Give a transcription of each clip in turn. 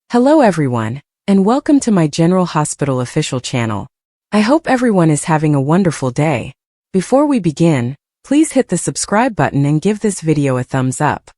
Hello everyone, and welcome to my General Hospital official channel. I hope everyone is having a wonderful day. Before we begin, please hit the subscribe button and give this video a thumbs up.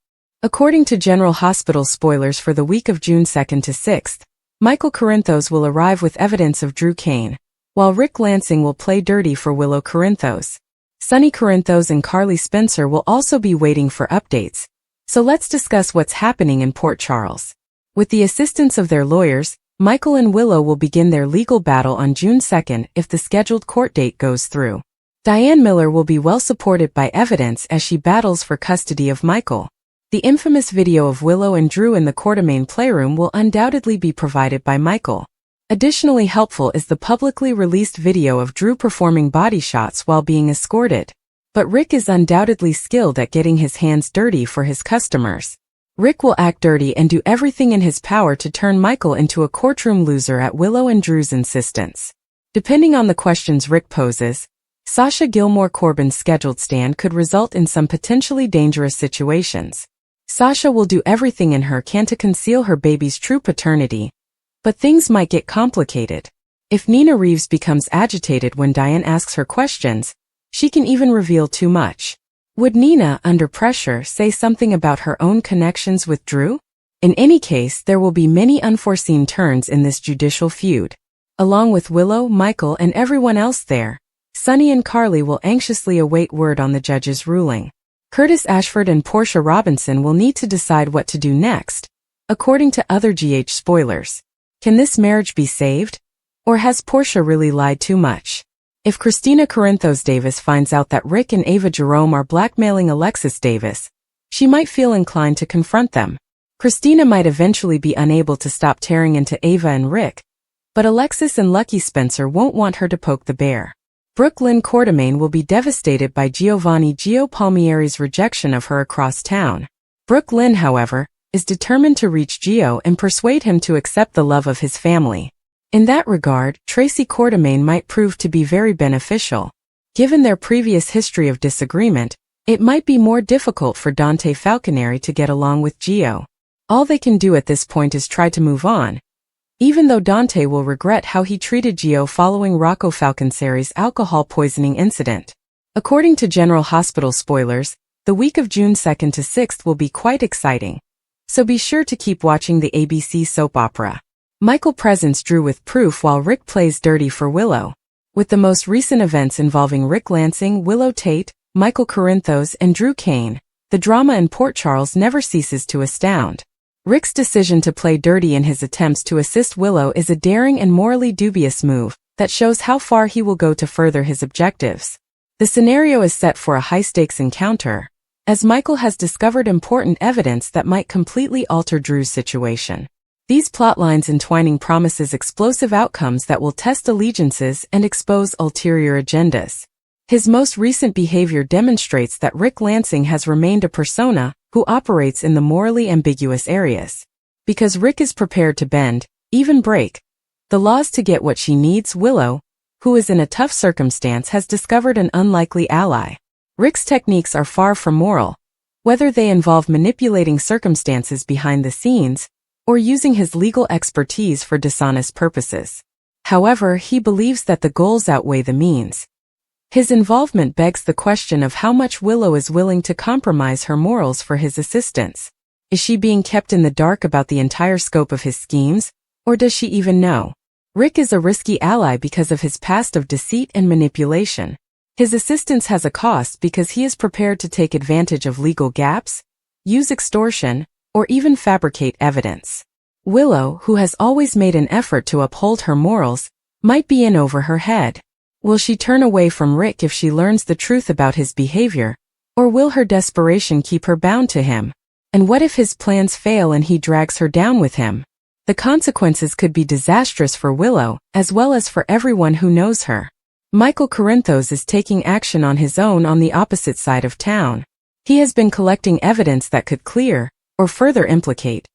According to General Hospital spoilers for the week of June 2nd to 6th, Michael Corinthos will arrive with evidence of Drew Kane, while Rick Lansing will play dirty for Willow Corinthos. Sonny Corinthos and Carly Spencer will also be waiting for updates, so let's discuss what's happening in Port Charles. With the assistance of their lawyers, Michael and Willow will begin their legal battle on June 2nd if the scheduled court date goes through. Diane Miller will be well supported by evidence as she battles for custody of Michael. The infamous video of Willow and Drew in the Courtroom playroom will undoubtedly be provided by Michael. Additionally helpful is the publicly released video of Drew performing body shots while being escorted. But Rick is undoubtedly skilled at getting his hands dirty for his customers. Rick will act dirty and do everything in his power to turn Michael into a courtroom loser at Willow and Drew's insistence. Depending on the questions Rick poses, Sasha Gilmore Corbin's scheduled stand could result in some potentially dangerous situations. Sasha will do everything in her can to conceal her baby's true paternity, but things might get complicated. If Nina Reeves becomes agitated when Diane asks her questions, she can even reveal too much. Would Nina, under pressure, say something about her own connections with Drew? In any case, there will be many unforeseen turns in this judicial feud. Along with Willow, Michael, and everyone else there, Sonny and Carly will anxiously await word on the judge's ruling. Curtis Ashford and Portia Robinson will need to decide what to do next, according to other GH spoilers. Can this marriage be saved? Or has Portia really lied too much? If Christina Corinthos Davis finds out that Rick and Ava Jerome are blackmailing Alexis Davis, she might feel inclined to confront them. Christina might eventually be unable to stop tearing into Ava and Rick, but Alexis and Lucky Spencer won't want her to poke the bear. Brooke Lynn Quartermaine will be devastated by Giovanni Gio Palmieri's rejection of her across town. Brooke Lynn, however, is determined to reach Gio and persuade him to accept the love of his family. In that regard, Tracy Quartermaine might prove to be very beneficial. Given their previous history of disagreement, it might be more difficult for Dante Falconeri to get along with Gio. All they can do at this point is try to move on, even though Dante will regret how he treated Gio following Rocco Falconeri's alcohol poisoning incident. According to General Hospital spoilers, the week of June 2nd to 6th will be quite exciting, so be sure to keep watching the ABC soap opera. Michael presents Drew with proof while Rick plays dirty for Willow. With the most recent events involving Rick Lansing, Willow Tate, Michael Corinthos, and Drew Kane, the drama in Port Charles never ceases to astound. Rick's decision to play dirty in his attempts to assist Willow is a daring and morally dubious move that shows how far he will go to further his objectives. The scenario is set for a high-stakes encounter, as Michael has discovered important evidence that might completely alter Drew's situation. These plotlines entwining promises explosive outcomes that will test allegiances and expose ulterior agendas. His most recent behavior demonstrates that Rick Lansing has remained a persona who operates in the morally ambiguous areas. Because Rick is prepared to bend, even break, the laws to get what she needs, Willow, who is in a tough circumstance, has discovered an unlikely ally. Rick's techniques are far from moral, whether they involve manipulating circumstances behind the scenes or using his legal expertise for dishonest purposes. However, he believes that the goals outweigh the means. His involvement begs the question of how much Willow is willing to compromise her morals for his assistance. Is she being kept in the dark about the entire scope of his schemes, or does she even know? Rick is a risky ally because of his past of deceit and manipulation. His assistance has a cost because he is prepared to take advantage of legal gaps, use extortion, or even fabricate evidence. Willow, who has always made an effort to uphold her morals, might be in over her head. Will she turn away from Rick if she learns the truth about his behavior, or will her desperation keep her bound to him? And what if his plans fail and he drags her down with him? The consequences could be disastrous for Willow, as well as for everyone who knows her. Michael Corinthos is taking action on his own on the opposite side of town. He has been collecting evidence that could clear, or further implicate,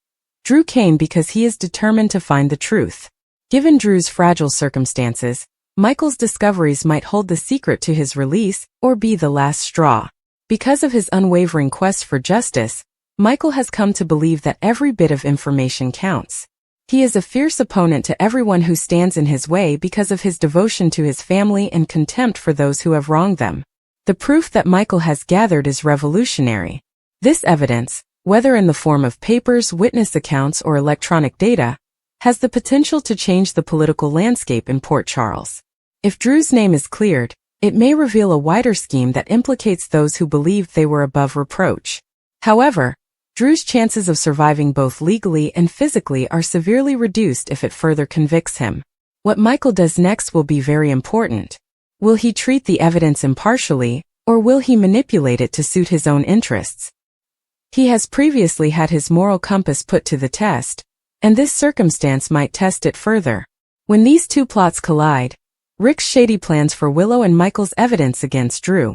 Drew Kane because he is determined to find the truth. Given Drew's fragile circumstances, Michael's discoveries might hold the secret to his release or be the last straw. Because of his unwavering quest for justice, Michael has come to believe that every bit of information counts. He is a fierce opponent to everyone who stands in his way because of his devotion to his family and contempt for those who have wronged them. The proof that Michael has gathered is revolutionary. This evidence, whether in the form of papers, witness accounts, or electronic data, has the potential to change the political landscape in Port Charles. If Drew's name is cleared, it may reveal a wider scheme that implicates those who believed they were above reproach. However, Drew's chances of surviving both legally and physically are severely reduced if it further convicts him. What Michael does next will be very important. Will he treat the evidence impartially, or will he manipulate it to suit his own interests? He has previously had his moral compass put to the test, and this circumstance might test it further. When these two plots collide, Rick's shady plans for Willow and Michael's evidence against Drew.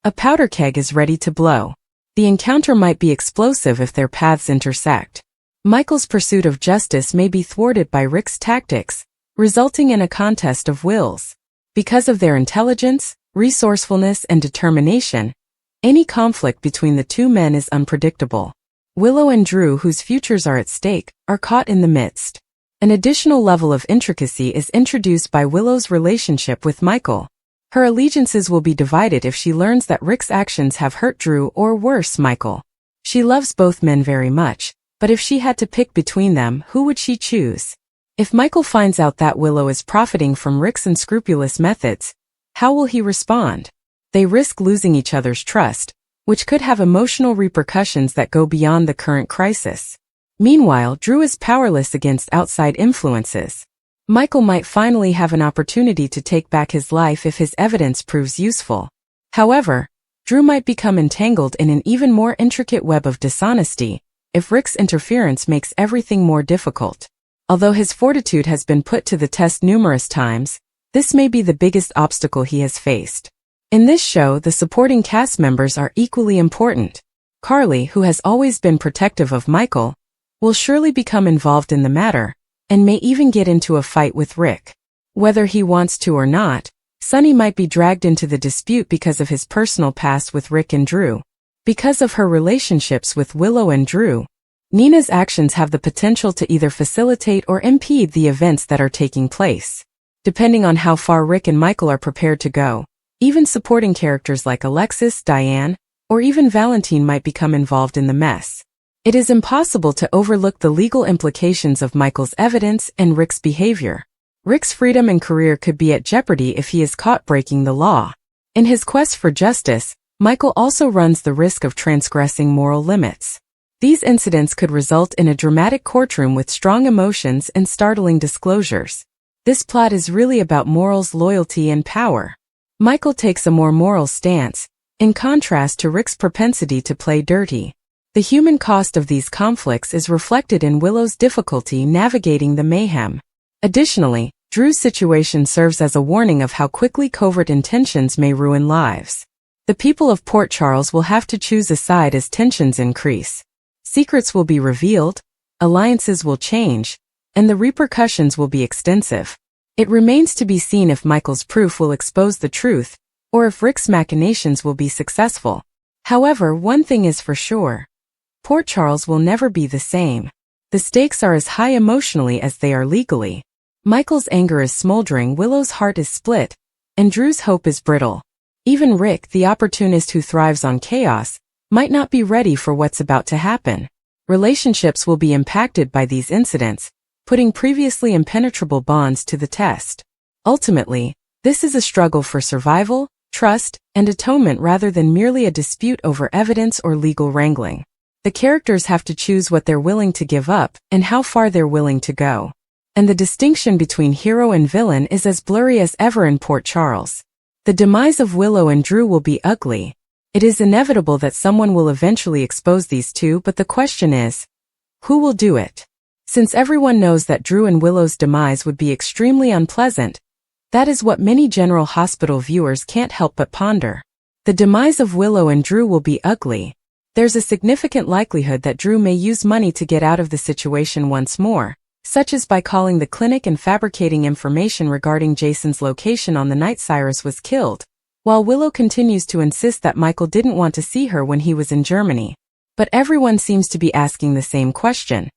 A powder keg is ready to blow. The encounter might be explosive if their paths intersect. Michael's pursuit of justice may be thwarted by Rick's tactics, resulting in a contest of wills. Because of their intelligence, resourcefulness, and determination, any conflict between the two men is unpredictable. Willow and Drew, whose futures are at stake, are caught in the midst. An additional level of intricacy is introduced by Willow's relationship with Michael. Her allegiances will be divided if she learns that Rick's actions have hurt Drew or worse, Michael. She loves both men very much, but if she had to pick between them, who would she choose? If Michael finds out that Willow is profiting from Rick's unscrupulous methods, how will he respond? They risk losing each other's trust, which could have emotional repercussions that go beyond the current crisis. Meanwhile, Drew is powerless against outside influences. Michael might finally have an opportunity to take back his life if his evidence proves useful. However, Drew might become entangled in an even more intricate web of dishonesty if Rick's interference makes everything more difficult. Although his fortitude has been put to the test numerous times, this may be the biggest obstacle he has faced. In this show, the supporting cast members are equally important. Carly, who has always been protective of Michael, will surely become involved in the matter, and may even get into a fight with Rick. Whether he wants to or not, Sunny might be dragged into the dispute because of his personal past with Rick and Drew. Because of her relationships with Willow and Drew, Nina's actions have the potential to either facilitate or impede the events that are taking place. Depending on how far Rick and Michael are prepared to go, even supporting characters like Alexis, Diane, or even Valentine might become involved in the mess. It is impossible to overlook the legal implications of Michael's evidence and Rick's behavior. Rick's freedom and career could be at jeopardy if he is caught breaking the law. In his quest for justice, Michael also runs the risk of transgressing moral limits. These incidents could result in a dramatic courtroom with strong emotions and startling disclosures. This plot is really about morals, loyalty, and power. Michael takes a more moral stance, in contrast to Rick's propensity to play dirty. The human cost of these conflicts is reflected in Willow's difficulty navigating the mayhem. Additionally, Drew's situation serves as a warning of how quickly covert intentions may ruin lives. The people of Port Charles will have to choose a side as tensions increase. Secrets will be revealed, alliances will change, and the repercussions will be extensive. It remains to be seen if Michael's proof will expose the truth, or if Rick's machinations will be successful. However, one thing is for sure. Port Charles will never be the same. The stakes are as high emotionally as they are legally. Michael's anger is smoldering, Willow's heart is split, and Drew's hope is brittle. Even Rick, the opportunist who thrives on chaos, might not be ready for what's about to happen. Relationships will be impacted by these incidents, putting previously impenetrable bonds to the test. Ultimately, this is a struggle for survival, trust, and atonement rather than merely a dispute over evidence or legal wrangling. The characters have to choose what they're willing to give up and how far they're willing to go. And the distinction between hero and villain is as blurry as ever in Port Charles. The demise of Willow and Drew will be ugly. It is inevitable that someone will eventually expose these two, but the question is, who will do it? Since everyone knows that Drew and Willow's demise would be extremely unpleasant, that is what many General Hospital viewers can't help but ponder. The demise of Willow and Drew will be ugly. There's a significant likelihood that Drew may use money to get out of the situation once more, such as by calling the clinic and fabricating information regarding Jason's location on the night Cyrus was killed, while Willow continues to insist that Michael didn't want to see her when he was in Germany. But everyone seems to be asking the same question.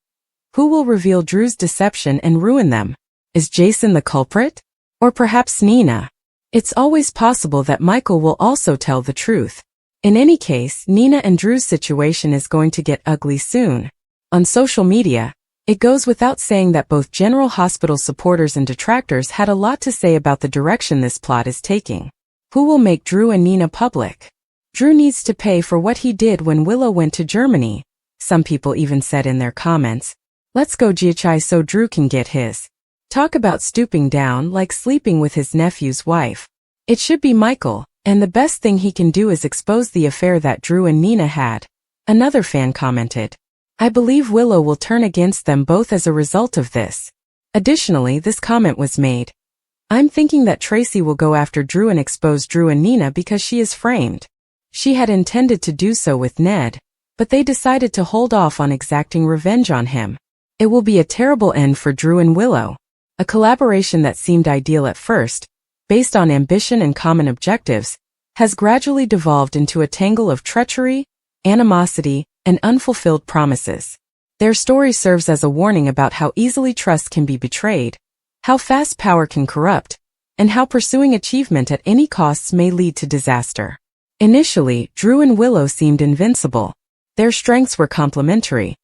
Who will reveal Drew's deception and ruin them? Is Jason the culprit? Or perhaps Nina? It's always possible that Michael will also tell the truth. In any case, Nina and Drew's situation is going to get ugly soon. On social media, it goes without saying that both General Hospital supporters and detractors had a lot to say about the direction this plot is taking. Who will make Drew and Nina public? Drew needs to pay for what he did when Willow went to Germany. Some people even said in their comments, "Let's go GHI so Drew can get his." Talk about stooping down like sleeping with his nephew's wife. It should be Michael, and the best thing he can do is expose the affair that Drew and Nina had. Another fan commented, "I believe Willow will turn against them both as a result of this." Additionally, this comment was made, "I'm thinking that Tracy will go after Drew and expose Drew and Nina because she is framed. She had intended to do so with Ned, but they decided to hold off on exacting revenge on him. It will be a terrible end for Drew and Willow." A collaboration that seemed ideal at first, based on ambition and common objectives, has gradually devolved into a tangle of treachery, animosity, and unfulfilled promises. Their story serves as a warning about how easily trust can be betrayed, how fast power can corrupt, and how pursuing achievement at any costs may lead to disaster. Initially, Drew and Willow seemed invincible. Their strengths were complementary.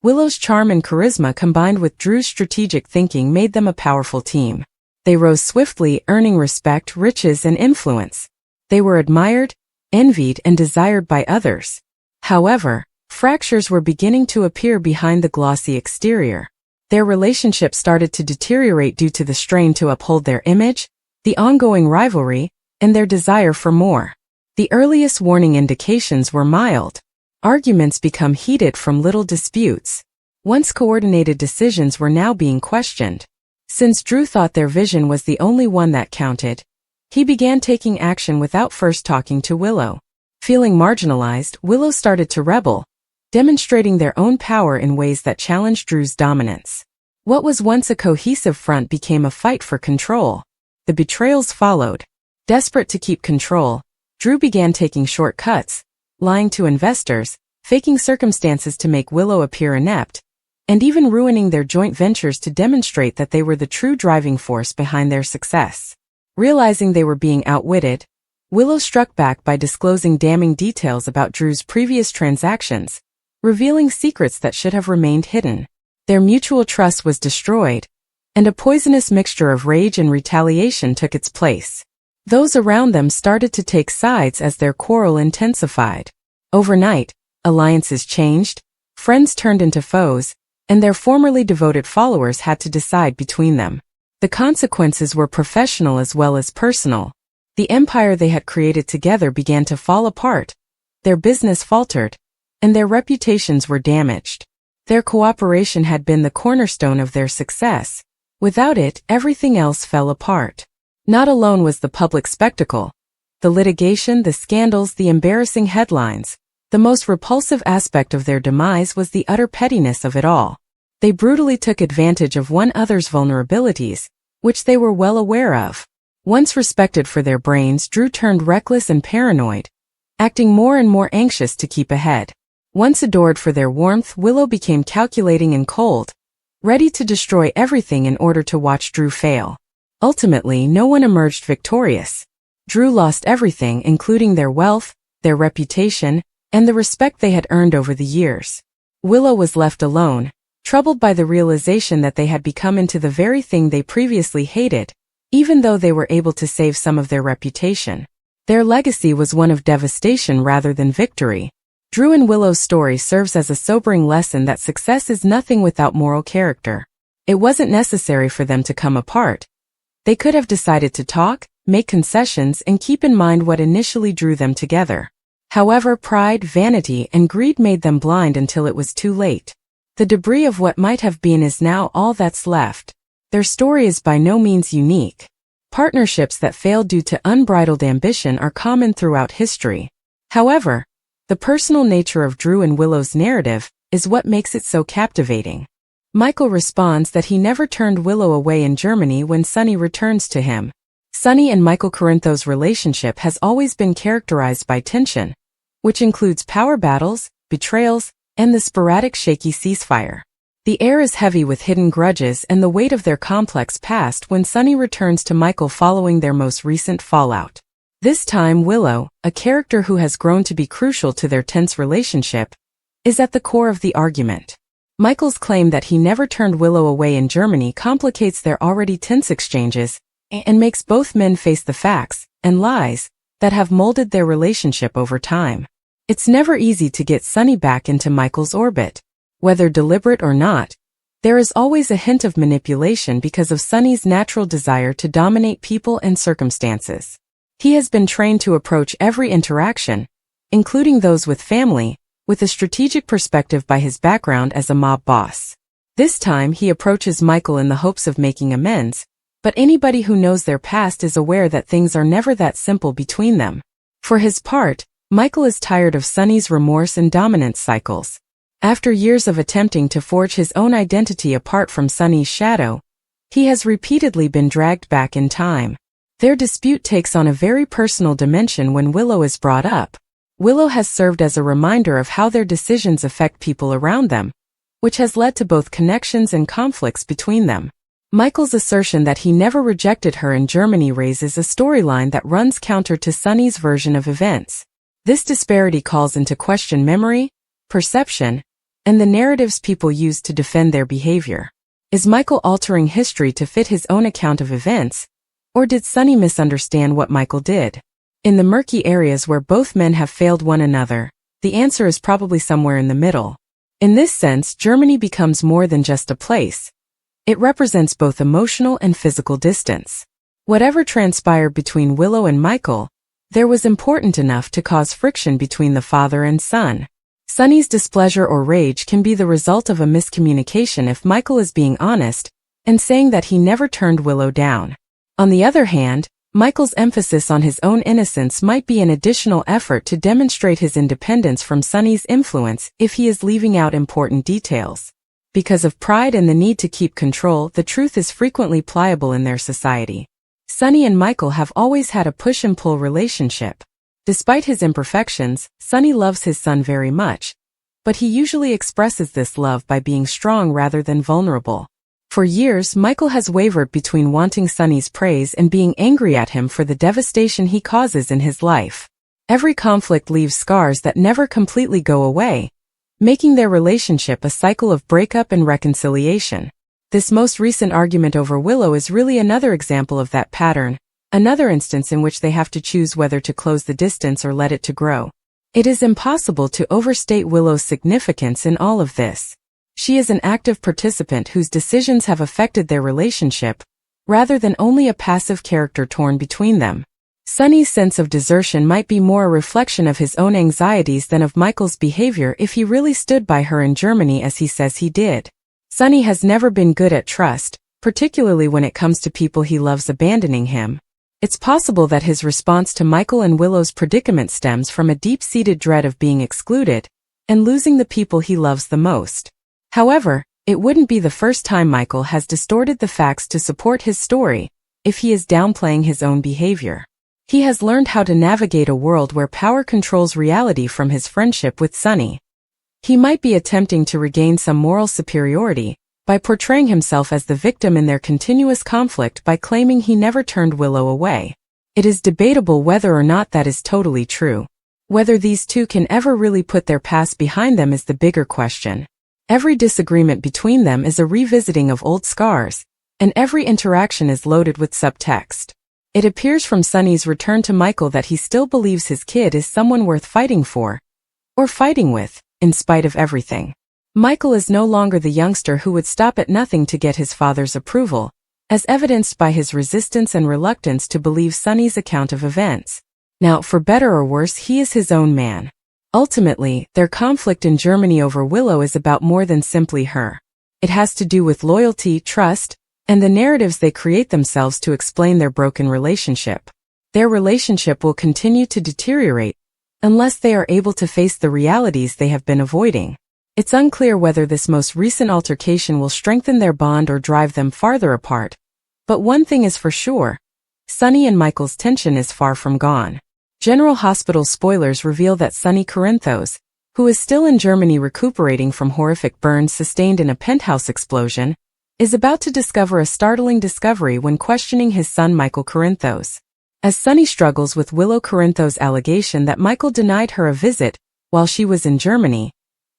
Willow's charm and charisma combined with Drew's strategic thinking made them a powerful team. They rose swiftly, earning respect, riches, and influence. They were admired, envied, and desired by others. However, fractures were beginning to appear behind the glossy exterior. Their relationship started to deteriorate due to the strain to uphold their image, the ongoing rivalry, and their desire for more. The earliest warning indications were mild. Arguments become heated from little disputes. Once coordinated decisions were now being questioned. Since Drew thought their vision was the only one that counted, he began taking action without first talking to Willow. Feeling marginalized, Willow started to rebel, demonstrating their own power in ways that challenged Drew's dominance. What was once a cohesive front became a fight for control. The betrayals followed. Desperate to keep control, Drew began taking shortcuts, lying to investors, faking circumstances to make Willow appear inept, and even ruining their joint ventures to demonstrate that they were the true driving force behind their success. Realizing they were being outwitted, Willow struck back by disclosing damning details about Drew's previous transactions, revealing secrets that should have remained hidden. Their mutual trust was destroyed, and a poisonous mixture of rage and retaliation took its place. Those around them started to take sides as their quarrel intensified. Overnight, alliances changed, friends turned into foes, and their formerly devoted followers had to decide between them. The consequences were professional as well as personal. The empire they had created together began to fall apart, their business faltered, and their reputations were damaged. Their cooperation had been the cornerstone of their success. Without it, everything else fell apart. Not alone was the public spectacle. The litigation, the scandals, the embarrassing headlines. The most repulsive aspect of their demise was the utter pettiness of it all. They brutally took advantage of one another's vulnerabilities, which they were well aware of. Once respected for their brains, Drew turned reckless and paranoid, acting more and more anxious to keep ahead. Once adored for their warmth, Willow became calculating and cold, ready to destroy everything in order to watch Drew fail. Ultimately, no one emerged victorious. Drew lost everything, including their wealth, their reputation, and the respect they had earned over the years. Willow was left alone, troubled by the realization that they had become into the very thing they previously hated, even though they were able to save some of their reputation. Their legacy was one of devastation rather than victory. Drew and Willow's story serves as a sobering lesson that success is nothing without moral character. It wasn't necessary for them to come apart. They could have decided to talk, make concessions, and keep in mind what initially drew them together. However, pride, vanity, and greed made them blind until it was too late. The debris of what might have been is now all that's left. Their story is by no means unique. Partnerships that fail due to unbridled ambition are common throughout history. However, the personal nature of Drew and Willow's narrative is what makes it so captivating. Michael responds that he never turned Willow away in Germany when Sonny returns to him. Sonny and Michael Corinthos' relationship has always been characterized by tension, which includes power battles, betrayals, and the sporadic shaky ceasefire. The air is heavy with hidden grudges and the weight of their complex past when Sunny returns to Michael following their most recent fallout. This time Willow, a character who has grown to be crucial to their tense relationship, is at the core of the argument. Michael's claim that he never turned Willow away in Germany complicates their already tense exchanges and makes both men face the facts and lies that have molded their relationship over time. It's never easy to get Sunny back into Michael's orbit. Whether deliberate or not, there is always a hint of manipulation because of Sunny's natural desire to dominate people and circumstances. He has been trained to approach every interaction, including those with family, with a strategic perspective by his background as a mob boss. This time he approaches Michael in the hopes of making amends, but anybody who knows their past is aware that things are never that simple between them. For his part, Michael is tired of Sunny's remorse and dominance cycles. After years of attempting to forge his own identity apart from Sunny's shadow, he has repeatedly been dragged back in time. Their dispute takes on a very personal dimension when Willow is brought up. Willow has served as a reminder of how their decisions affect people around them, which has led to both connections and conflicts between them. Michael's assertion that he never rejected her in Germany raises a storyline that runs counter to Sunny's version of events. This disparity calls into question memory, perception, and the narratives people use to defend their behavior. Is Michael altering history to fit his own account of events, or did Sunny misunderstand what Michael did? In the murky areas where both men have failed one another, the answer is probably somewhere in the middle. In this sense, Germany becomes more than just a place. It represents both emotional and physical distance. Whatever transpired between Willow and Michael, there was important enough to cause friction between the father and son. Sunny's displeasure or rage can be the result of a miscommunication if Michael is being honest and saying that he never turned Willow down. On the other hand, Michael's emphasis on his own innocence might be an additional effort to demonstrate his independence from Sunny's influence if he is leaving out important details. Because of pride and the need to keep control, the truth is frequently pliable in their society. Sunny and Michael have always had a push and pull relationship. Despite his imperfections, Sunny loves his son very much, but he usually expresses this love by being strong rather than vulnerable. For years, Michael has wavered between wanting Sunny's praise and being angry at him for the devastation he causes in his life. Every conflict leaves scars that never completely go away, making their relationship a cycle of breakup and reconciliation. This most recent argument over Willow is really another example of that pattern, another instance in which they have to choose whether to close the distance or let it to grow. It is impossible to overstate Willow's significance in all of this. She is an active participant whose decisions have affected their relationship, rather than only a passive character torn between them. Sunny's sense of desertion might be more a reflection of his own anxieties than of Michael's behavior if he really stood by her in Germany as he says he did. Sunny has never been good at trust, particularly when it comes to people he loves abandoning him. It's possible that his response to Michael and Willow's predicament stems from a deep-seated dread of being excluded and losing the people he loves the most. However, it wouldn't be the first time Michael has distorted the facts to support his story, if he is downplaying his own behavior. He has learned how to navigate a world where power controls reality from his friendship with Sunny. He might be attempting to regain some moral superiority by portraying himself as the victim in their continuous conflict by claiming he never turned Willow away. It is debatable whether or not that is totally true. Whether these two can ever really put their past behind them is the bigger question. Every disagreement between them is a revisiting of old scars, and every interaction is loaded with subtext. It appears from Sunny's return to Michael that he still believes his kid is someone worth fighting for, or fighting with, in spite of everything. Michael is no longer the youngster who would stop at nothing to get his father's approval, as evidenced by his resistance and reluctance to believe Sunny's account of events. Now, for better or worse, he is his own man. Ultimately, their conflict in Germany over Willow is about more than simply her. It has to do with loyalty, trust, and the narratives they create themselves to explain their broken relationship. Their relationship will continue to deteriorate unless they are able to face the realities they have been avoiding. It's unclear whether this most recent altercation will strengthen their bond or drive them farther apart. But one thing is for sure, Sunny and Michael's tension is far from gone. General Hospital spoilers reveal that Sunny Corinthos, who is still in Germany recuperating from horrific burns sustained in a penthouse explosion, is about to discover a startling discovery when questioning his son Michael Corinthos. As Sunny struggles with Willow Corinthos' allegation that Michael denied her a visit while she was in Germany,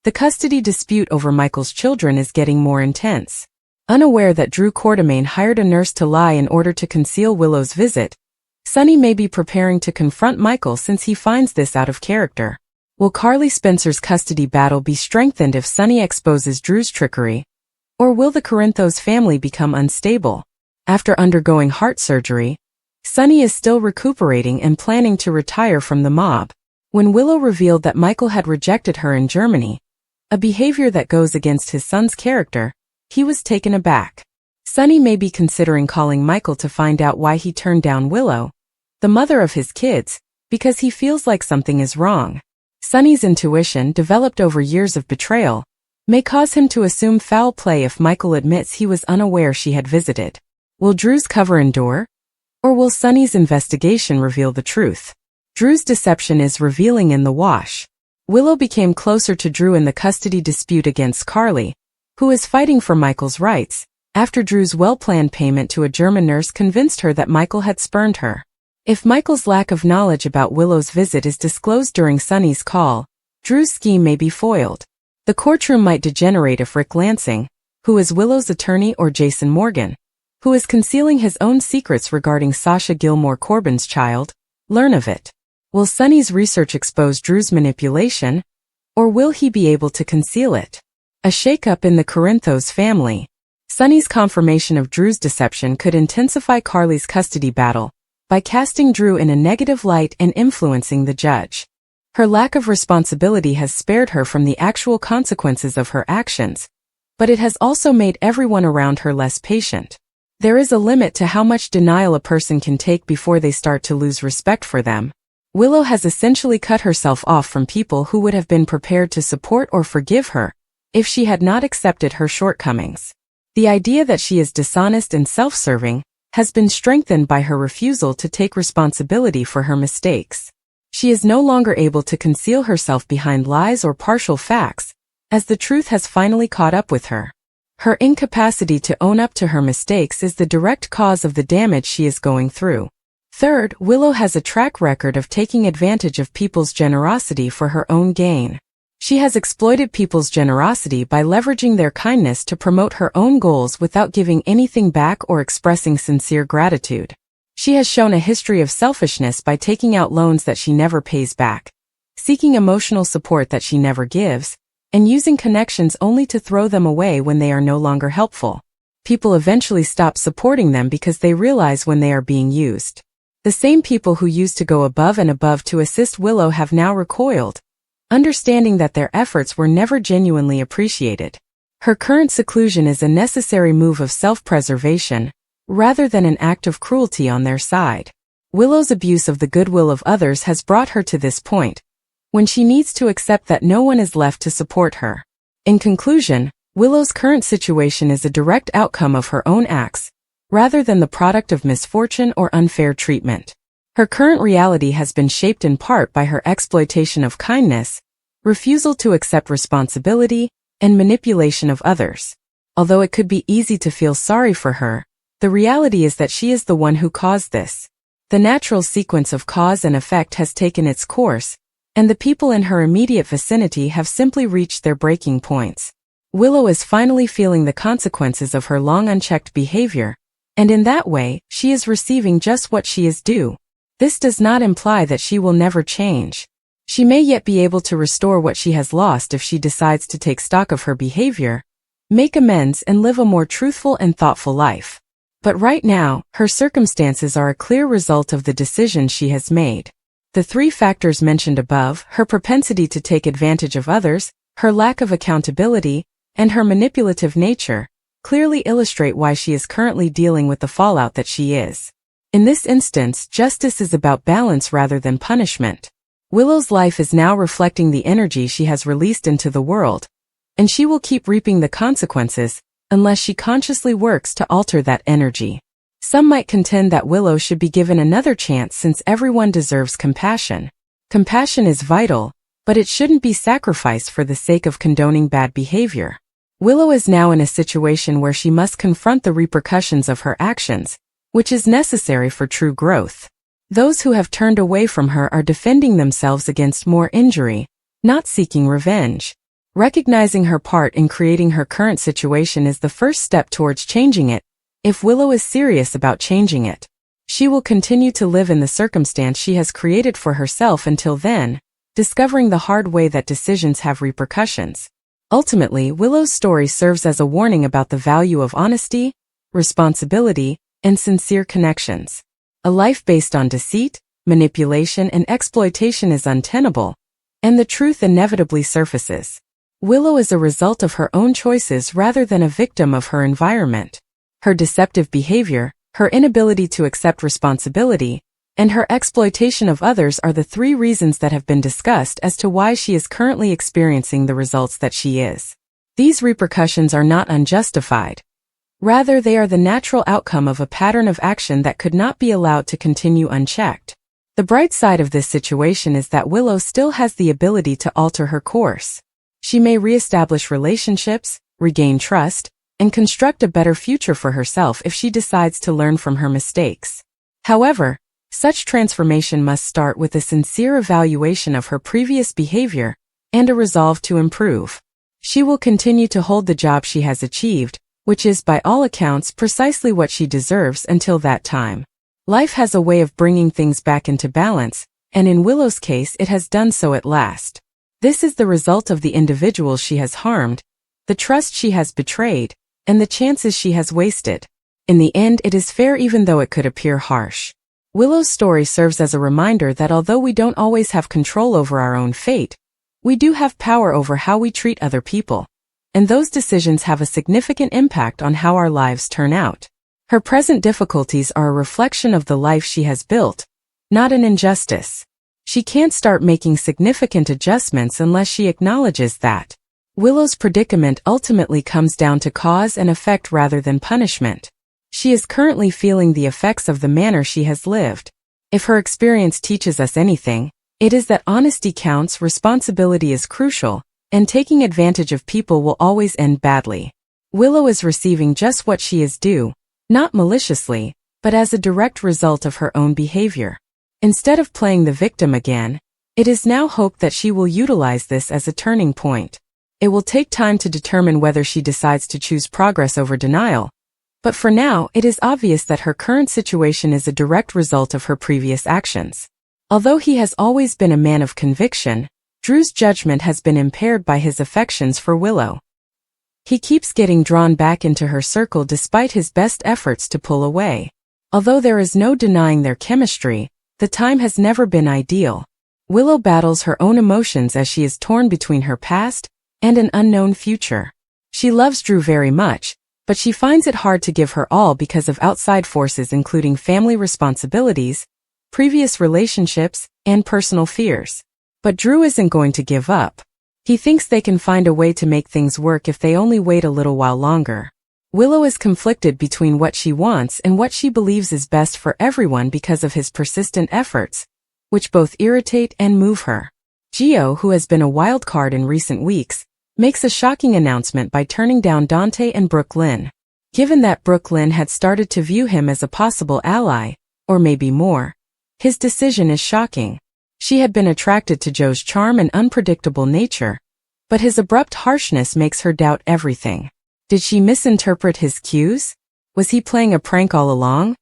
the custody dispute over Michael's children is getting more intense. Unaware that Drew Quartermain hired a nurse to lie in order to conceal Willow's visit, Sunny may be preparing to confront Michael since he finds this out of character. Will Carly Spencer's custody battle be strengthened if Sunny exposes Drew's trickery? Or will the Corinthos family become unstable? After undergoing heart surgery, Sunny is still recuperating and planning to retire from the mob. When Willow revealed that Michael had rejected her in Germany, a behavior that goes against his son's character, he was taken aback. Sunny may be considering calling Michael to find out why he turned down Willow, the mother of his kids, because he feels like something is wrong. Sunny's intuition, developed over years of betrayal, may cause him to assume foul play if Michael admits he was unaware she had visited. Will Drew's cover endure? Or will Sunny's investigation reveal the truth? Drew's deception is revealing in the wash. Willow became closer to Drew in the custody dispute against Carly, who is fighting for Michael's rights, after Drew's well-planned payment to a German nurse convinced her that Michael had spurned her. If Michael's lack of knowledge about Willow's visit is disclosed during Sunny's call, Drew's scheme may be foiled. The courtroom might degenerate if Rick Lansing, who is Willow's attorney, or Jason Morgan, who is concealing his own secrets regarding Sasha Gilmore Corbin's child, learn of it. Will Sunny's research expose Drew's manipulation, or will he be able to conceal it? A shakeup in the Corinthos family. Sunny's confirmation of Drew's deception could intensify Carly's custody battle by casting Drew in a negative light and influencing the judge. Her lack of responsibility has spared her from the actual consequences of her actions, but it has also made everyone around her less patient. There is a limit to how much denial a person can take before they start to lose respect for them. Willow has essentially cut herself off from people who would have been prepared to support or forgive her if she had not accepted her shortcomings. The idea that she is dishonest and self-serving has been strengthened by her refusal to take responsibility for her mistakes. She is no longer able to conceal herself behind lies or partial facts, as the truth has finally caught up with her. Her incapacity to own up to her mistakes is the direct cause of the damage she is going through. Third, Willow has a track record of taking advantage of people's generosity for her own gain. She has exploited people's generosity by leveraging their kindness to promote her own goals without giving anything back or expressing sincere gratitude. She has shown a history of selfishness by taking out loans that she never pays back, seeking emotional support that she never gives, and using connections only to throw them away when they are no longer helpful. People eventually stop supporting them because they realize when they are being used. The same people who used to go above and above to assist Willow have now recoiled, understanding that their efforts were never genuinely appreciated. Her current seclusion is a necessary move of self-preservation, rather than an act of cruelty on their side. Willow's abuse of the goodwill of others has brought her to this point, when she needs to accept that no one is left to support her. In conclusion, Willow's current situation is a direct outcome of her own acts, rather than the product of misfortune or unfair treatment. Her current reality has been shaped in part by her exploitation of kindness, refusal to accept responsibility, and manipulation of others. Although it could be easy to feel sorry for her, the reality is that she is the one who caused this. The natural sequence of cause and effect has taken its course, and the people in her immediate vicinity have simply reached their breaking points. Willow is finally feeling the consequences of her long unchecked behavior, and in that way, she is receiving just what she is due. This does not imply that she will never change. She may yet be able to restore what she has lost if she decides to take stock of her behavior, make amends, and live a more truthful and thoughtful life. But right now, her circumstances are a clear result of the decisions she has made. The three factors mentioned above, her propensity to take advantage of others, her lack of accountability, and her manipulative nature, clearly illustrate why she is currently dealing with the fallout that she is. In this instance, justice is about balance rather than punishment. Willow's life is now reflecting the energy she has released into the world, and she will keep reaping the consequences unless she consciously works to alter that energy. Some might contend that Willow should be given another chance since everyone deserves compassion. Compassion is vital, but it shouldn't be sacrificed for the sake of condoning bad behavior. Willow is now in a situation where she must confront the repercussions of her actions, which is necessary for true growth. Those who have turned away from her are defending themselves against more injury, not seeking revenge. Recognizing her part in creating her current situation is the first step towards changing it. If Willow is serious about changing it, she will continue to live in the circumstance she has created for herself until then, discovering the hard way that decisions have repercussions. Ultimately, Willow's story serves as a warning about the value of honesty, responsibility, and sincere connections. A life based on deceit, manipulation, and exploitation is untenable, and the truth inevitably surfaces. Willow is a result of her own choices rather than a victim of her environment. Her deceptive behavior, her inability to accept responsibility, and her exploitation of others are the three reasons that have been discussed as to why she is currently experiencing the results that she is. These repercussions are not unjustified. Rather, they are the natural outcome of a pattern of action that could not be allowed to continue unchecked. The bright side of this situation is that Willow still has the ability to alter her course. She may reestablish relationships, regain trust, and construct a better future for herself if she decides to learn from her mistakes. However, such transformation must start with a sincere evaluation of her previous behavior and a resolve to improve. She will continue to hold the job she has achieved, which is by all accounts precisely what she deserves until that time. Life has a way of bringing things back into balance, and in Willow's case it has done so at last. This is the result of the individuals she has harmed, the trust she has betrayed, and the chances she has wasted. In the end, it is fair even though it could appear harsh. Willow's story serves as a reminder that although we don't always have control over our own fate, we do have power over how we treat other people, and those decisions have a significant impact on how our lives turn out. Her present difficulties are a reflection of the life she has built, not an injustice. She can't start making significant adjustments unless she acknowledges that. Willow's predicament ultimately comes down to cause and effect rather than punishment. She is currently feeling the effects of the manner she has lived. If her experience teaches us anything, it is that honesty counts, responsibility is crucial, and taking advantage of people will always end badly. Willow is receiving just what she is due, not maliciously, but as a direct result of her own behavior. Instead of playing the victim again, it is now hoped that she will utilize this as a turning point. It will take time to determine whether she decides to choose progress over denial, but for now it is obvious that her current situation is a direct result of her previous actions. Although he has always been a man of conviction, Drew's judgment has been impaired by his affections for Willow. He keeps getting drawn back into her circle despite his best efforts to pull away. Although there is no denying their chemistry, the time has never been ideal. Willow battles her own emotions as she is torn between her past and an unknown future. She loves Drew very much, but she finds it hard to give her all because of outside forces including family responsibilities, previous relationships, and personal fears. But Drew isn't going to give up. He thinks they can find a way to make things work if they only wait a little while longer. Willow is conflicted between what she wants and what she believes is best for everyone because of his persistent efforts, which both irritate and move her. Gio, who has been a wild card in recent weeks, makes a shocking announcement by turning down Dante and Brooklyn. Given that Brooklyn had started to view him as a possible ally, or maybe more, his decision is shocking. She had been attracted to Joe's charm and unpredictable nature, but his abrupt harshness makes her doubt everything. Did she misinterpret his cues? Was he playing a prank all along?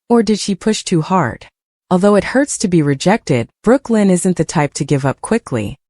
Or did she push too hard? Although it hurts to be rejected, Brooklyn isn't the type to give up quickly.